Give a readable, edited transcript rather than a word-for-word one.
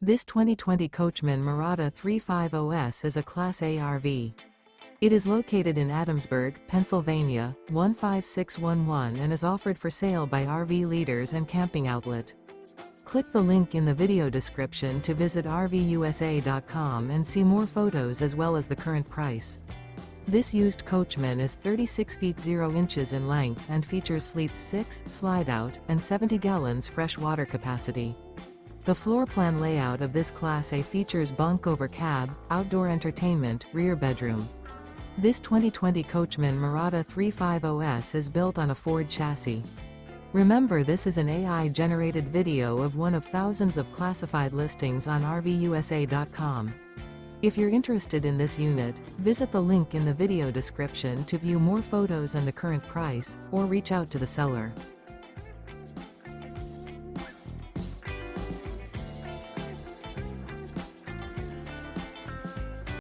This 2020 Coachmen Mirada 35OS is a Class A RV. It is located in Adamsburg, Pennsylvania, 15611 and is offered for sale by RV Leaders and Camping Outlet. Click the link in the video description to visit RVUSA.com and see more photos as well as the current price. This used Coachman is 36 feet 0 inches in length and features sleeps 6, Slideout, and 70 gallons fresh water capacity. The floor plan layout of this Class A features bunk over cab, outdoor entertainment, rear bedroom. This 2020 Coachmen Mirada 35OS is built on a Ford chassis. Remember, this is an AI-generated video of one of thousands of classified listings on RVUSA.com. If you're interested in this unit, visit the link in the video description to view more photos and the current price, or reach out to the seller.